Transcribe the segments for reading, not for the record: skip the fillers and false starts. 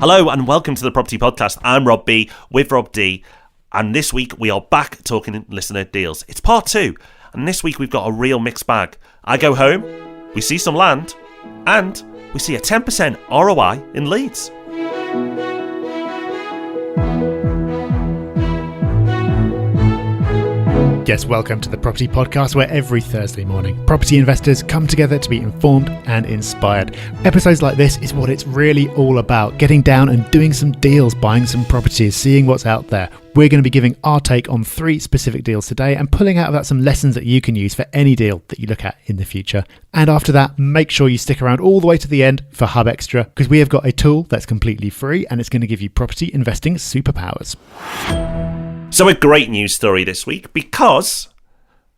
Hello and welcome to the Property Podcast. I'm Rob B with Rob D, and this week we are back talking listener deals. It's part 2, and this week we've got a real mixed bag. I go home, we see some land, and we see a 10% ROI in Leeds. Yes, welcome to the Property Podcast, where every Thursday morning, property investors come together to be informed and inspired. Episodes like this is what it's really all about, getting down and doing some deals, buying some properties, seeing what's out there. We're going to be giving our take on 3 specific deals today and pulling out of that some lessons that you can use for any deal that you look at in the future. And after that, make sure you stick around all the way to the end for Hub Extra, because we have got a tool that's completely free and it's going to give you property investing superpowers. So a great news story this week because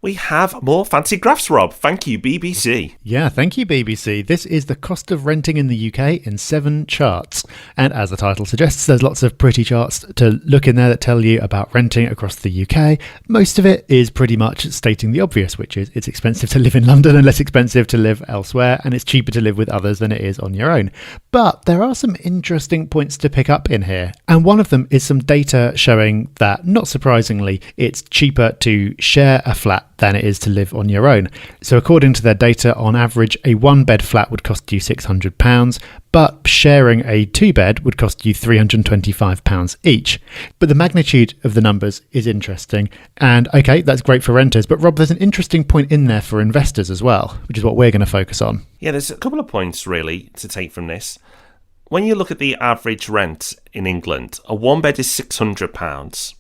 we have more fancy graphs, Rob. Thank you, BBC. Yeah, thank you, BBC. This is the cost of renting in the UK in 7 charts. And as the title suggests, there's lots of pretty charts to look in there that tell you about renting across the UK. Most of it is pretty much stating the obvious, which is it's expensive to live in London and less expensive to live elsewhere, and it's cheaper to live with others than it is on your own. But there are some interesting points to pick up in here. And one of them is some data showing that, not surprisingly, it's cheaper to share a flat than it is to live on your own. So according to their data, on average, a 1-bed flat would cost you £600, but sharing a 2-bed would cost you £325 each. But the magnitude of the numbers is interesting. And okay, that's great for renters, but Rob, there's an interesting point in there for investors as well, which is what we're going to focus on. Yeah, there's a couple of points really to take from this. When you look at the average rent in England, a 1-bed is £600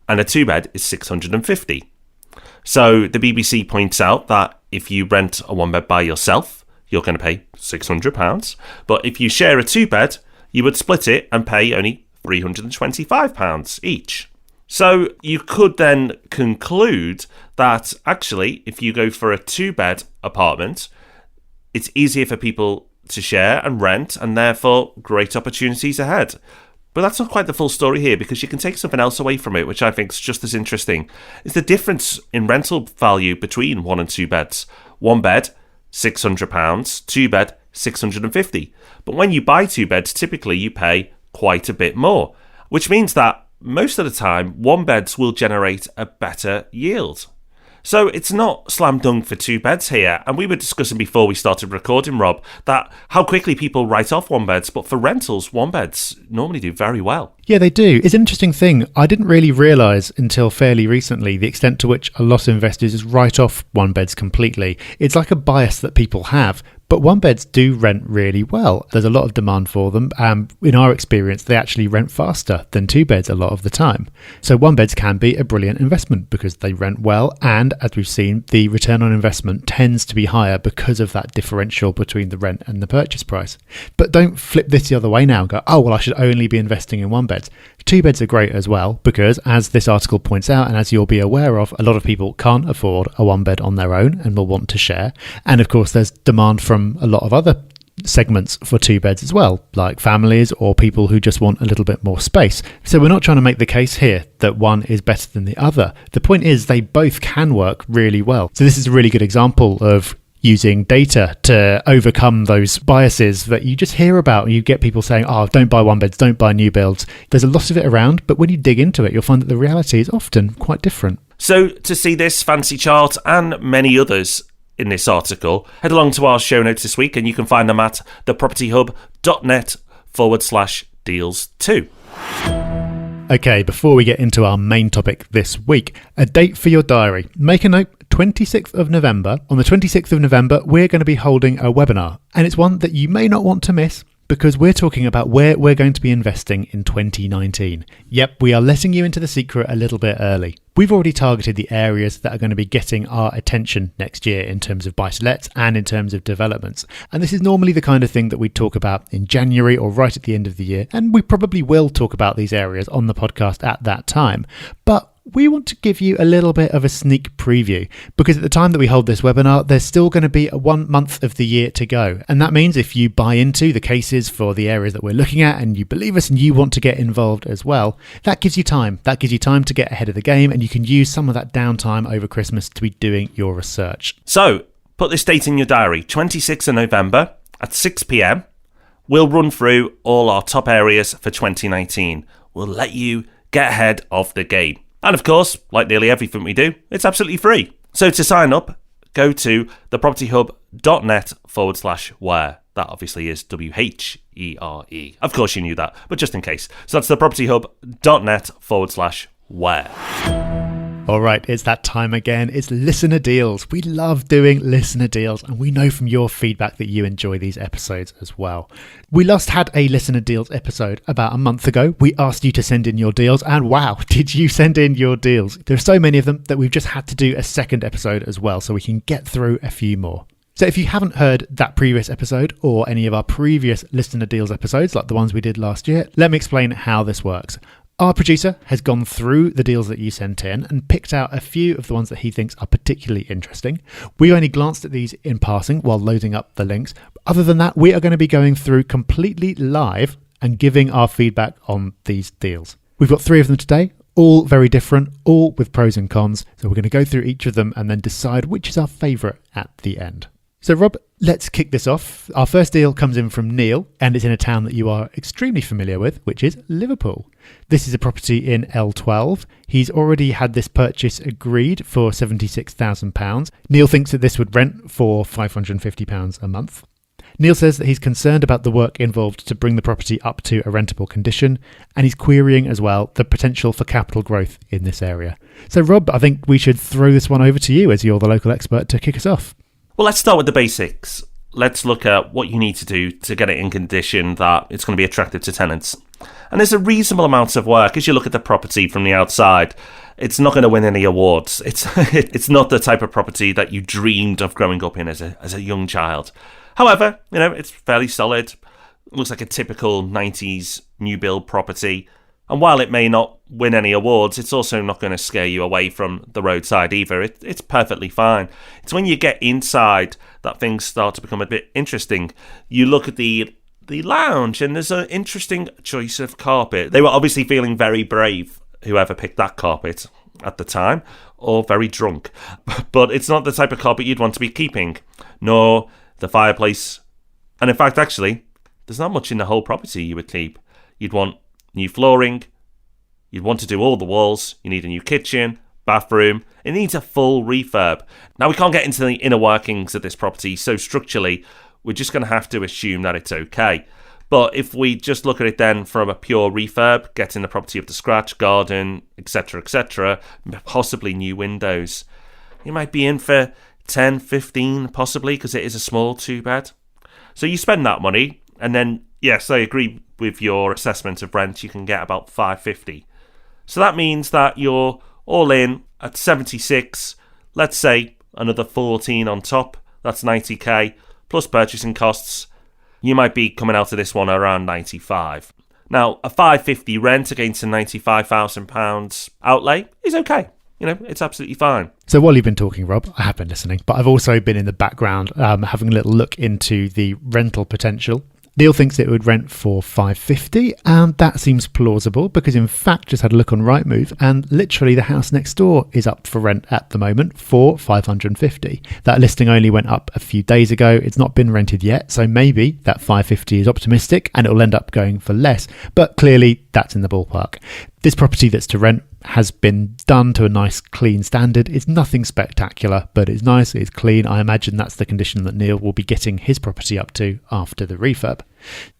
and a 2-bed is £650. So the BBC points out that if you rent a 1-bed by yourself, you're going to pay £600. But if you share a 2-bed, you would split it and pay only £325 each. So you could then conclude that actually, if you go for a 2-bed apartment, it's easier for people to share and rent, and therefore great opportunities ahead. But that's not quite the full story here, because you can take something else away from it, which I think is just as interesting. It's the difference in rental value between 1 and 2 beds. 1 bed, £600, 2 bed, £650. But when you buy 2 beds, typically you pay quite a bit more, which means that most of the time 1 beds will generate a better yield. So it's not slam dunk for 2 beds here. And we were discussing before we started recording, Rob, that how quickly people write off 1 beds, but for rentals, 1 beds normally do very well. Yeah, they do. It's an interesting thing. I didn't really realise until fairly recently the extent to which a lot of investors write off 1 beds completely. It's like a bias that people have. But 1 beds do rent really well. There's a lot of demand for them. In our experience, they actually rent faster than 2 beds a lot of the time. So 1 beds can be a brilliant investment because they rent well. And as we've seen, the return on investment tends to be higher because of that differential between the rent and the purchase price. But don't flip this the other way now and go, oh, well, I should only be investing in 1 beds. 2 beds are great as well because, as this article points out, and as you'll be aware of, a lot of people can't afford a 1 bed on their own and will want to share. And of course, there's demand from a lot of other segments for 2 beds as well, like families or people who just want a little bit more space. So we're not trying to make the case here that one is better than the other. The point is they both can work really well. So this is a really good example of using data to overcome those biases that you just hear about. You get people saying, oh, don't buy 1 beds, don't buy new builds. There's a lot of it around, but when you dig into it, you'll find that the reality is often quite different. So to see this fancy chart and many others in this article, head along to our show notes this week, and you can find them at thepropertyhub.net/deals2. Okay, before we get into our main topic this week, a date for your diary. Make a note, 26th of November. On the 26th of November, we're going to be holding a webinar, and it's one that you may not want to miss, because we're talking about where we're going to be investing in 2019. Yep, we are letting you into the secret a little bit early. We've already targeted the areas that are going to be getting our attention next year in terms of buy-to-lets and in terms of developments. And this is normally the kind of thing that we talk about in January or right at the end of the year. And we probably will talk about these areas on the podcast at that time. But we want to give you a little bit of a sneak preview, because at the time that we hold this webinar, there's still going to be 1 month of the year to go. And that means if you buy into the cases for the areas that we're looking at and you believe us and you want to get involved as well, that gives you time. That gives you time to get ahead of the game, and you can use some of that downtime over Christmas to be doing your research. So put this date in your diary, 26th of November at 6 p.m. We'll run through all our top areas for 2019. We'll let you get ahead of the game. And of course, like nearly everything we do, it's absolutely free. So to sign up, go to thepropertyhub.net/where. That obviously is WHERE. Of course you knew that, but just in case. So that's thepropertyhub.net/where. All right, it's that time again. It's listener deals. We love doing listener deals, and we know from your feedback that you enjoy these episodes as well. We last had a listener deals episode about a month ago. We asked you to send in your deals, and wow, did you send in your deals? There are so many of them that we've just had to do a second episode as well, so we can get through a few more. So if you haven't heard that previous episode or any of our previous listener deals episodes, like the ones we did last year, let me explain how this works. Our producer has gone through the deals that you sent in and picked out a few of the ones that he thinks are particularly interesting. We only glanced at these in passing while loading up the links. Other than that, we are going to be going through completely live and giving our feedback on these deals. We've got 3 of them today, all very different, all with pros and cons. So we're going to go through each of them and then decide which is our favourite at the end. So Rob, let's kick this off. Our first deal comes in from Neil, and it's in a town that you are extremely familiar with, which is Liverpool. This is a property in L12. He's already had this purchase agreed for £76,000. Neil thinks that this would rent for £550 a month. Neil says that he's concerned about the work involved to bring the property up to a rentable condition, and he's querying as well the potential for capital growth in this area. So Rob, I think we should throw this one over to you as you're the local expert to kick us off. Well, let's start with the basics. Let's look at what you need to do to get it in condition that it's going to be attractive to tenants. And there's a reasonable amount of work as you look at the property from the outside. It's not going to win any awards. It's not the type of property that you dreamed of growing up in as a young child. However, it's fairly solid. It looks like a typical 90s new build property. And while it may not win any awards, it's also not going to scare you away from the roadside either. It's perfectly fine. It's when you get inside that things start to become a bit interesting. You look at the lounge and there's an interesting choice of carpet. They were obviously feeling very brave, whoever picked that carpet at the time, or very drunk. But it's not the type of carpet you'd want to be keeping, nor the fireplace. And in fact, actually, there's not much in the whole property you would keep. You'd want new flooring, you'd want to do all the walls, you need a new kitchen, bathroom, it needs a full refurb. Now we can't get into the inner workings of this property, so structurally we're just going to have to assume that it's okay. But if we just look at it then from a pure refurb, getting the property up to scratch, garden, etc., possibly new windows, you might be in for 10, 15 possibly, because it is a small 2-bed. So you spend that money, and then yes, I agree with your assessment of rent, you can get about $550. So that means that you're all in at 76, let's say another 14 on top, that's 90k, plus purchasing costs, you might be coming out of this one around 95. Now, a $550 rent against a £95,000 outlay is okay. It's absolutely fine. So while you've been talking, Rob, I have been listening, but I've also been in the background having a little look into the rental potential. Neil thinks it would rent for $550, and that seems plausible because in fact just had a look on Rightmove and literally the house next door is up for rent at the moment for $550. That listing only went up a few days ago. It's not been rented yet, so maybe that $550 is optimistic and it'll end up going for less, but clearly that's in the ballpark. This property that's to rent has been done to a nice clean standard. It's nothing spectacular, but it's nice, it's clean. I imagine that's the condition that Neil will be getting his property up to after the refurb.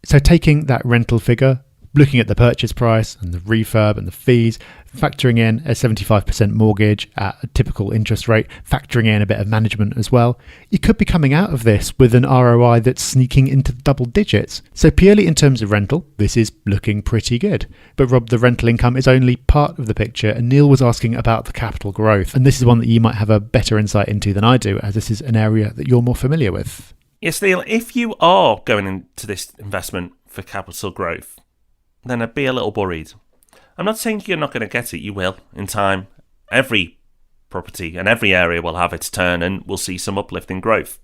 So taking that rental figure, looking at the purchase price and the refurb and the fees, factoring in a 75% mortgage at a typical interest rate, factoring in a bit of management as well, you could be coming out of this with an ROI that's sneaking into the double digits. So purely in terms of rental, this is looking pretty good. But Rob, the rental income is only part of the picture, and Neil was asking about the capital growth, and this is one that you might have a better insight into than I do, as this is an area that you're more familiar with. Yes, Neil, if you are going into this investment for capital growth, then I'd be a little worried. I'm not saying you're not going to get it, you will, in time. Every property and every area will have its turn and we'll see some uplift in growth.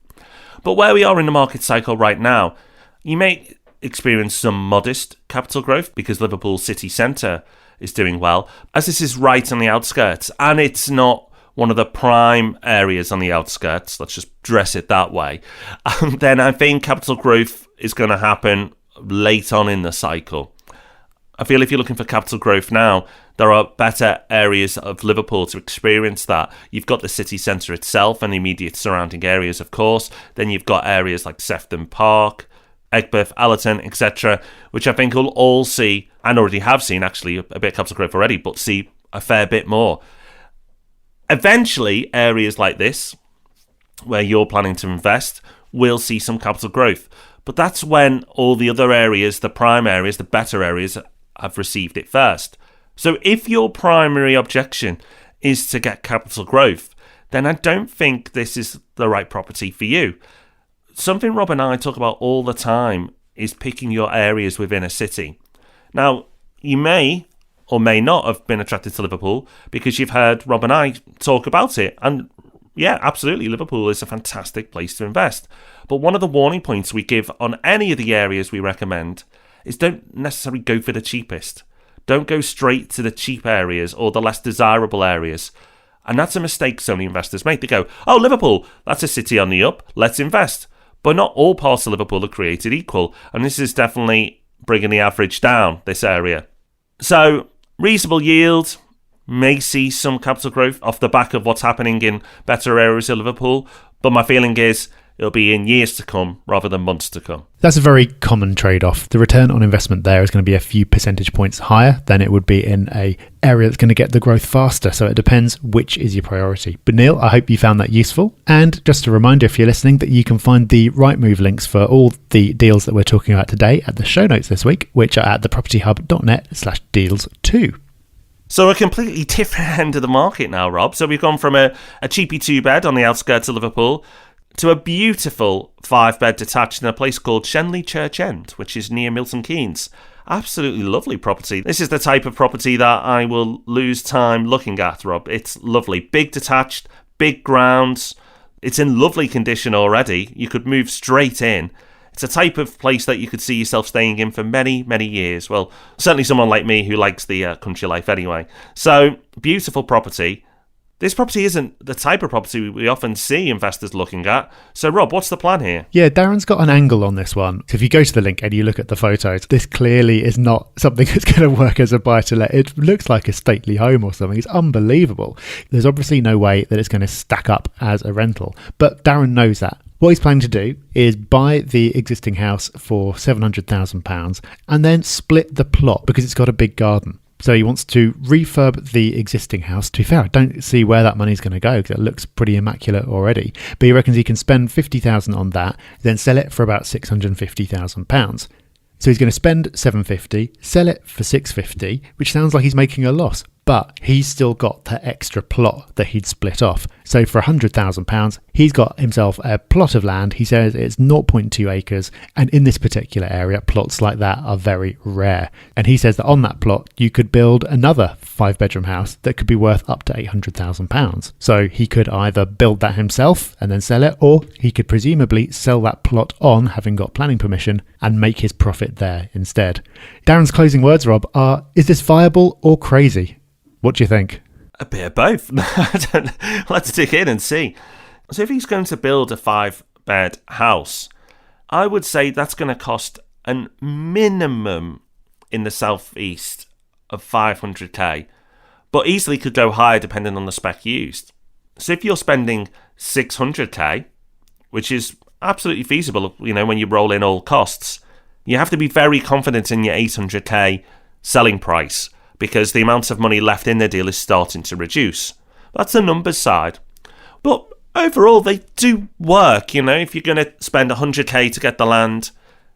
But where we are in the market cycle right now, you may experience some modest capital growth because Liverpool city centre is doing well, as this is right on the outskirts and it's not one of the prime areas on the outskirts, let's just dress it that way. Then I think capital growth is going to happen late on in the cycle. I feel if you're looking for capital growth now, there are better areas of Liverpool to experience that. You've got the city centre itself and the immediate surrounding areas, of course. Then you've got areas like Sefton Park, Egbert, Allerton, etc., which I think will all see, and already have seen actually, a bit of capital growth already, but see a fair bit more. Eventually, areas like this, where you're planning to invest, will see some capital growth. But that's when all the other areas, the prime areas, the better areas, have received it first. So if your primary objection is to get capital growth, then I don't think this is the right property for you. Something Rob and I talk about all the time is picking your areas within a city. Now, you may or may not have been attracted to Liverpool because you've heard Rob and I talk about it. And yeah, absolutely, Liverpool is a fantastic place to invest. But one of the warning points we give on any of the areas we recommend is don't necessarily go for the cheapest. Don't go straight to the cheap areas or the less desirable areas. And that's a mistake so many investors make. They go, oh, Liverpool, that's a city on the up, let's invest. But not all parts of Liverpool are created equal. And this is definitely bringing the average down, this area. So, reasonable yield, may see some capital growth off the back of what's happening in better areas of Liverpool. But my feeling is it'll be in years to come rather than months to come. That's a very common trade-off. The return on investment there is going to be a few percentage points higher than it would be in an area that's going to get the growth faster. So it depends which is your priority. But Neil, I hope you found that useful. And just a reminder, if you're listening, that you can find the Rightmove links for all the deals that we're talking about today at the show notes this week, which are at thepropertyhub.net/deals2. So a completely different end of the market now, Rob. So we've gone from a cheapy 2-bed on the outskirts of Liverpool to a beautiful 5-bed detached in a place called Shenley Church End, which is near Milton Keynes. Absolutely lovely property. This is the type of property that I will lose time looking at, Rob. It's lovely. Big detached, big grounds. It's in lovely condition already. You could move straight in. It's a type of place that you could see yourself staying in for many, many years. Well, certainly someone like me who likes the country life anyway. So, beautiful property. This property isn't the type of property we often see investors looking at. So, Rob, what's the plan here? Yeah, Darren's got an angle on this one. So if you go to the link and you look at the photos, this clearly is not something that's going to work as a buy-to-let. It looks like a stately home or something. It's unbelievable. There's obviously no way that it's going to stack up as a rental. But Darren knows that. What he's planning to do is buy the existing house for £700,000 and then split the plot because it's got a big garden. So he wants to refurb the existing house. To be fair, I don't see where that money's going to go because it looks pretty immaculate already. But he reckons he can spend £50,000 on that, then sell it for about £650,000. So he's going to spend £750, sell it for £650, which sounds like he's making a loss. But he's still got that extra plot that he'd split off. So for £100,000, he's got himself a plot of land. He says it's 0.2 acres. And in this particular area, plots like that are very rare. And he says that on that plot, you could build another 5-bedroom house that could be worth up to £800,000. So he could either build that himself and then sell it, or he could presumably sell that plot on, having got planning permission, and make his profit there instead. Darren's closing words, Rob, are, is this viable or crazy? What do you think? A bit of both. Let's dig in and see. So if he's going to build a 5-bed house, I would say that's going to cost a minimum in the southeast of 500k, but easily could go higher depending on the spec used. So if you're spending 600k, which is absolutely feasible, when you roll in all costs, you have to be very confident in your 800k selling price, because the amount of money left in the deal is starting to reduce. That's the numbers side. But overall, they do work. If you're going to spend 100k to get the land,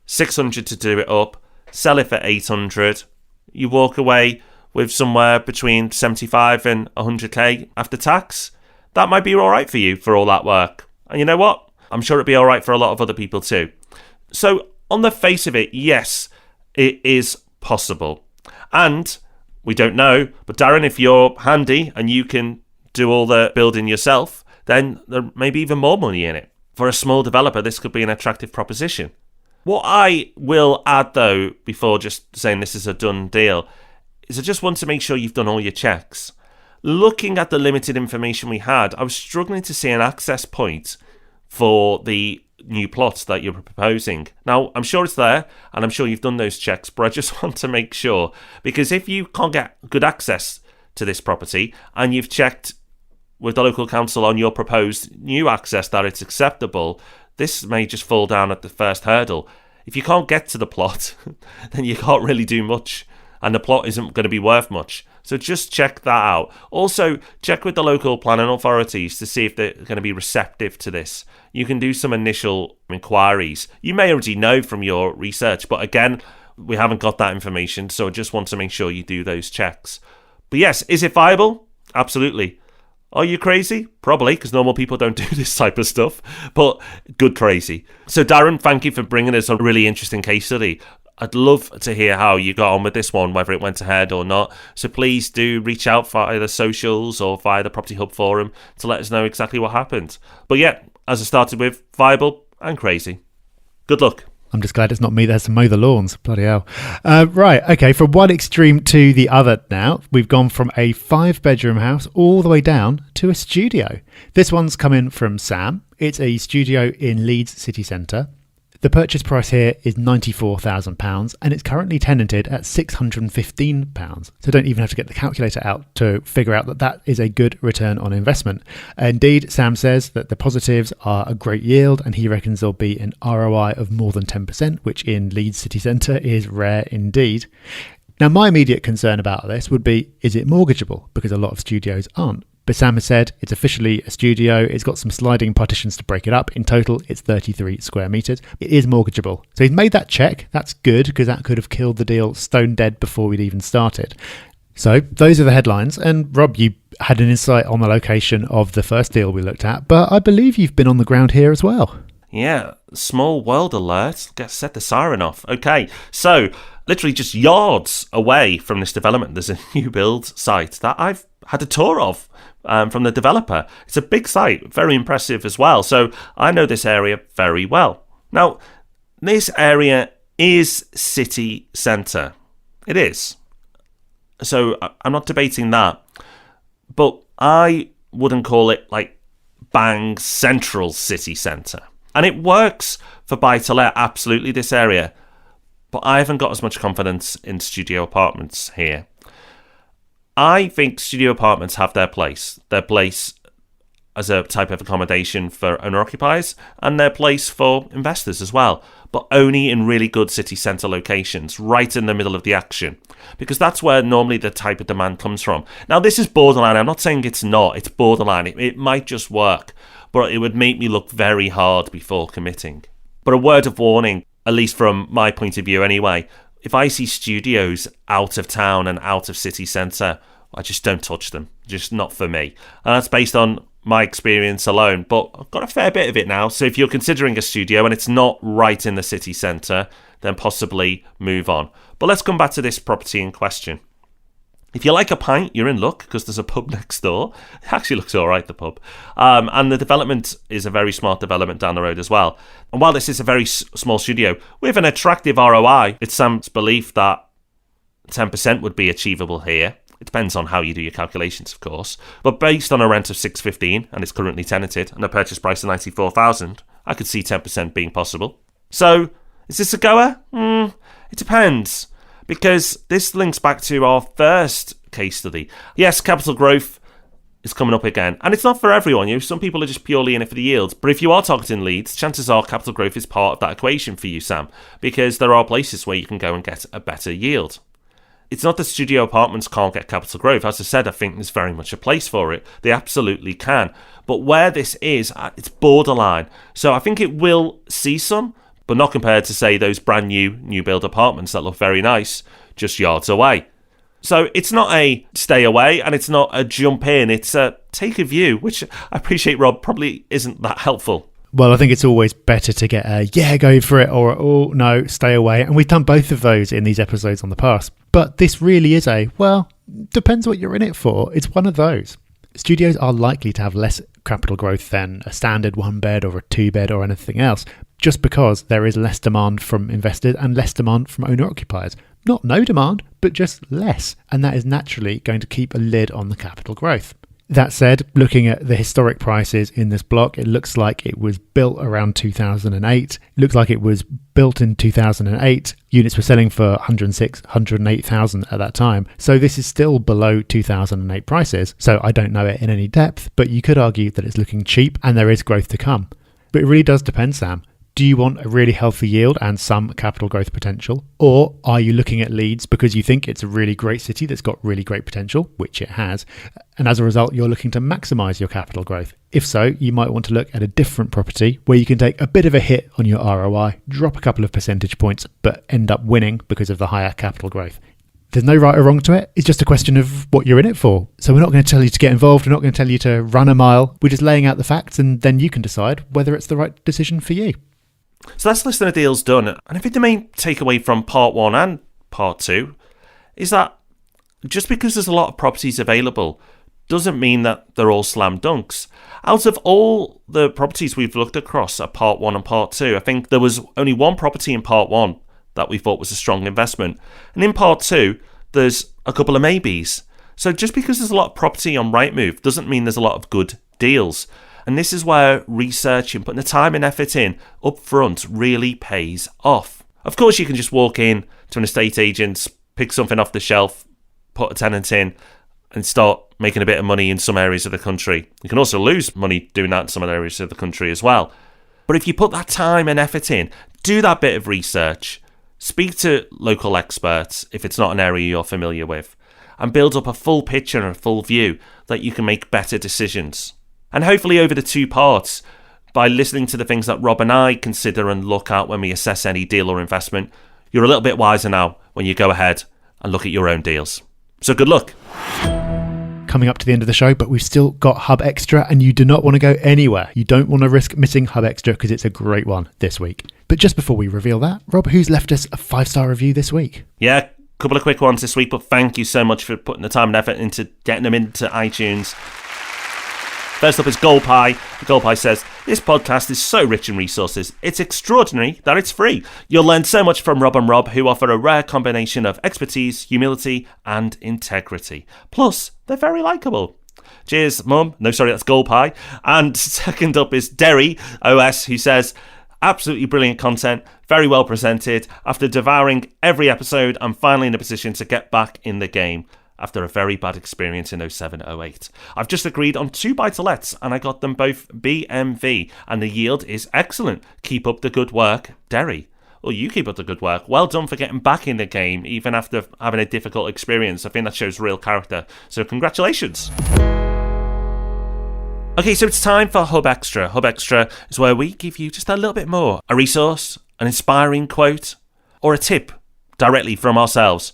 600 to do it up, sell it for 800, you walk away with somewhere between 75 and 100k after tax. That might be all right for you for all that work. And you know what? I'm sure it'd be all right for a lot of other people too. So on the face of it, yes, it is possible. And we don't know, but Darren, if you're handy and you can do all the building yourself, then there may be even more money in it. For a small developer, this could be an attractive proposition. What I will add, though, before just saying this is a done deal, is I just want to make sure you've done all your checks. Looking at the limited information we had, I was struggling to see an access point for the new plot that you're proposing. Now, I'm sure it's there, and I'm sure you've done those checks, but I just want to make sure, because if you can't get good access to this property and you've checked with the local council on your proposed new access that it's acceptable, this may just fall down at the first hurdle. If you can't get to the plot, then you can't really do much, and the plot isn't going to be worth much. So just check that out. Also, check with the local planning authorities to see if they're going to be receptive to this. You can do some initial inquiries. You may already know from your research, but again, we haven't got that information, so I just want to make sure you do those checks. But yes, is it viable? Absolutely. Are you crazy? Probably, because normal people don't do this type of stuff, but good crazy. So Darren, thank you for bringing us a really interesting case study. I'd love to hear how you got on with this one, whether it went ahead or not. So please do reach out via the socials or via the Property Hub forum to let us know exactly what happened. But yeah, as I started with, viable and crazy. Good luck. I'm just glad it's not me that has to mow the lawns. Bloody hell. Right, okay, from one extreme to the other now. We've gone from a 5-bedroom house all the way down to a studio. This one's coming from Sam. It's a studio in Leeds city centre. The purchase price here is £94,000 and it's currently tenanted at £615. So don't even have to get the calculator out to figure out that that is a good return on investment. Indeed, Sam says that the positives are a great yield and he reckons there'll be an ROI of more than 10%, which in Leeds city centre is rare indeed. Now, my immediate concern about this would be, is it mortgageable? Because a lot of studios aren't. But Sam has said it's officially a studio. It's got some sliding partitions to break it up. In total, it's 33 square metres. It is mortgageable. So he's made that check. That's good, because that could have killed the deal stone dead before we'd even started. So those are the headlines. And Rob, you had an insight on the location of the first deal we looked at, but I believe you've been on the ground here as well. Yeah, small world alert. Set the siren off. Okay, so literally just yards away from this development, there's a new build site that I've had a tour of from the developer. It's a big site, very impressive as well. So I know this area very well. Now, this area is city centre. It is. So I'm not debating that. But I wouldn't call it like bang central city centre. And it works for buy-to-let, absolutely, this area. But I haven't got as much confidence in studio apartments here. I think studio apartments have their place as a type of accommodation for owner-occupiers and their place for investors as well, but only in really good city centre locations, right in the middle of the action, because that's where normally the type of demand comes from. Now, this is borderline. I'm not saying it's not. It's borderline. It might just work, but it would make me look very hard before committing. But a word of warning, at least from my point of view anyway, if I see studios out of town and out of city centre, I just don't touch them. Just not for me. And that's based on my experience alone. But I've got a fair bit of it now. So if you're considering a studio and it's not right in the city centre, then possibly move on. But let's come back to this property in question. If you like a pint, you're in luck because there's a pub next door. It actually looks all right, the pub. And the development is a very smart development down the road as well. And while this is a very small studio, with an attractive ROI, it's Sam's belief that 10% would be achievable here. It depends on how you do your calculations, of course. But based on a rent of $615, and it's currently tenanted, and a purchase price of $94,000, I could see 10% being possible. So, is this a goer? It depends. Because this links back to our first case study. Yes, capital growth is coming up again. And it's not for everyone. Some people are just purely in it for the yields. But if you are targeting Leeds, chances are capital growth is part of that equation for you, Sam. Because there are places where you can go and get a better yield. It's not that studio apartments can't get capital growth. As I said, I think there's very much a place for it. They absolutely can. But where this is, it's borderline. So I think it will see some, but not compared to, say, those brand new build apartments that look very nice just yards away. So it's not a stay away and it's not a jump in. It's a take a view, which I appreciate, Rob, probably isn't that helpful. Well, I think it's always better to get a, yeah, go for it, or, oh, no, stay away. And we've done both of those in these episodes on the past. But this really is a, well, depends what you're in it for. It's one of those. Studios are likely to have less capital growth than a standard 1-bed or a 2-bed or anything else, just because there is less demand from investors and less demand from owner-occupiers. Not no demand, but just less. And that is naturally going to keep a lid on the capital growth. That said, looking at the historic prices in this block, it looks like it was built around 2008. It looks like it was built in 2008. Units were selling for 106, 108,000 at that time. So this is still below 2008 prices. So I don't know it in any depth, but you could argue that it's looking cheap and there is growth to come. But it really does depend, Sam. Do you want a really healthy yield and some capital growth potential? Or are you looking at Leeds because you think it's a really great city that's got really great potential, which it has, and as a result, you're looking to maximise your capital growth? If so, you might want to look at a different property where you can take a bit of a hit on your ROI, drop a couple of percentage points, but end up winning because of the higher capital growth. There's no right or wrong to it. It's just a question of what you're in it for. So we're not going to tell you to get involved. We're not going to tell you to run a mile. We're just laying out the facts and then you can decide whether it's the right decision for you. So that's listener deals done. And I think the main takeaway from part 1 and part 2 is that just because there's a lot of properties available doesn't mean that they're all slam dunks. Out of all the properties we've looked across at part 1 and part 2, I think there was only one property in part 1 that we thought was a strong investment. And in part 2, there's a couple of maybes. So just because there's a lot of property on Rightmove doesn't mean there's a lot of good deals. And this is where researching, putting the time and effort in up front really pays off. Of course, you can just walk in to an estate agent, pick something off the shelf, put a tenant in, and start making a bit of money in some areas of the country. You can also lose money doing that in some other areas of the country as well. But if you put that time and effort in, do that bit of research, speak to local experts if it's not an area you're familiar with, and build up a full picture and a full view that you can make better decisions. And hopefully over the 2 parts, by listening to the things that Rob and I consider and look at when we assess any deal or investment, you're a little bit wiser now when you go ahead and look at your own deals. So good luck. Coming up to the end of the show, but we've still got Hub Extra and you do not want to go anywhere. You don't want to risk missing Hub Extra because it's a great one this week. But just before we reveal that, Rob, who's left us a 5-star review this week? Yeah, a couple of quick ones this week, but thank you so much for putting the time and effort into getting them into iTunes. First up is Goldpie. Goldpie says, "This podcast is so rich in resources. It's extraordinary that it's free. You'll learn so much from Rob and Rob, who offer a rare combination of expertise, humility, and integrity. Plus, they're very likeable. Cheers, Mum." No, sorry, that's Goldpie. And second up is Derry OS, who says, "Absolutely brilliant content, very well presented. After devouring every episode, I'm finally in a position to get back in the game after a very bad experience in 07-08. I've just agreed on 2 buy-to-lets and I got them both BMV and the yield is excellent. Keep up the good work, Derry." Well, you keep up the good work. Well done for getting back in the game even after having a difficult experience. I think that shows real character. So congratulations. Okay, so it's time for Hub Extra. Hub Extra is where we give you just a little bit more. A resource, an inspiring quote, or a tip directly from ourselves.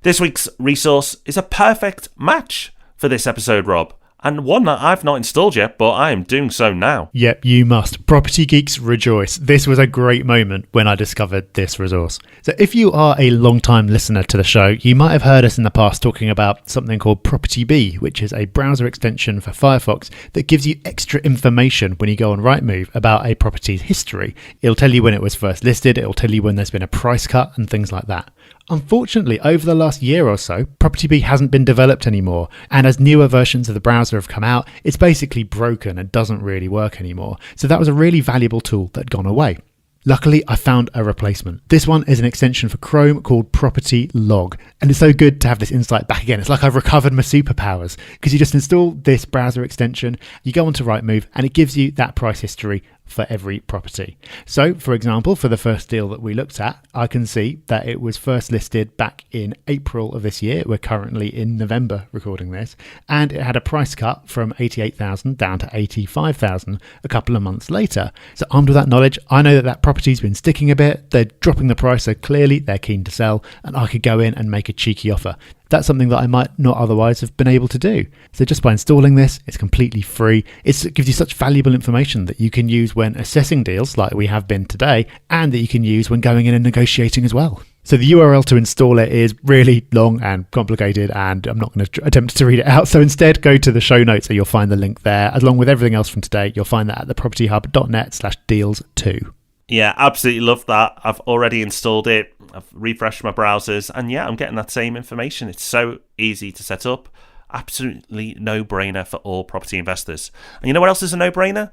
This week's resource is a perfect match for this episode, Rob, and one that I've not installed yet, but I am doing so now. Yep, you must. Property geeks rejoice. This was a great moment when I discovered this resource. So if you are a long-time listener to the show, you might have heard us in the past talking about something called Property B, which is a browser extension for Firefox that gives you extra information when you go on Rightmove about a property's history. It'll tell you when it was first listed, it'll tell you when there's been a price cut and things like that. Unfortunately, over the last year or so, Property B hasn't been developed anymore, and as newer versions of the browser have come out, it's basically broken and doesn't really work anymore. So that was a really valuable tool that had gone away. Luckily, I found a replacement. This one is an extension for Chrome called Property Log, and it's so good to have this insight back again. It's like I've recovered my superpowers, because you just install this browser extension, you go onto Rightmove, and it gives you that price history for every property. So, for example, for the first deal that we looked at, I can see that it was first listed back in April of this year. We're currently in November recording this, and it had a price cut from 88,000 down to 85,000 a couple of months later. So armed with that knowledge, I know that that property's been sticking a bit, they're dropping the price, so clearly they're keen to sell, and I could go in and make a cheeky offer. That's something that I might not otherwise have been able to do. So just by installing this, it's completely free. It gives you such valuable information that you can use when assessing deals like we have been today, and that you can use when going in and negotiating as well. So the URL to install it is really long and complicated, and I'm not going to attempt to read it out. So instead, go to the show notes and you'll find the link there. Along with everything else from today, you'll find that at thepropertyhub.net/deals2. Yeah, absolutely love that. I've already installed it. I've refreshed my browsers, and yeah, I'm getting that same information. It's so easy to set up, Absolutely no-brainer for all property investors. And you know what else is a no-brainer?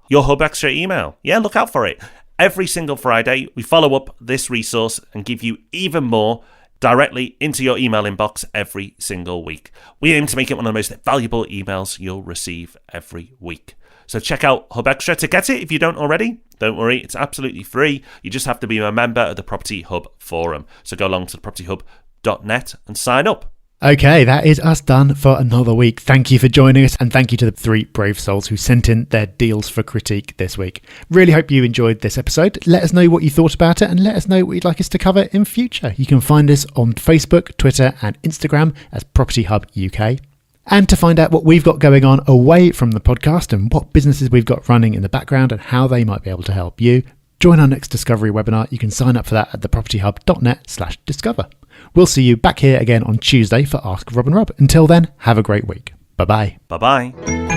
Your Hub Extra email. Yeah, look out for it. Every single Friday, we follow up this resource and give you even more directly into your email inbox every single week. We aim to make it one of the most valuable emails you'll receive every week. So check out Hub Extra to get it if you don't already. Don't worry, it's absolutely free. You just have to be a member of the Property Hub forum. So go along to propertyhub.net and sign up. Okay, that is us done for another week. Thank you for joining us, and thank you to the 3 brave souls who sent in their deals for critique this week. Really hope you enjoyed this episode. Let us know what you thought about it, and let us know what you'd like us to cover in future. You can find us on Facebook, Twitter and Instagram as Property Hub UK. And to find out what we've got going on away from the podcast and what businesses we've got running in the background and how they might be able to help you, join our next Discovery webinar. You can sign up for that at thepropertyhub.net/discover. We'll see you back here again on Tuesday for Ask Rob and Rob. Until then, have a great week. Bye-bye. Bye-bye.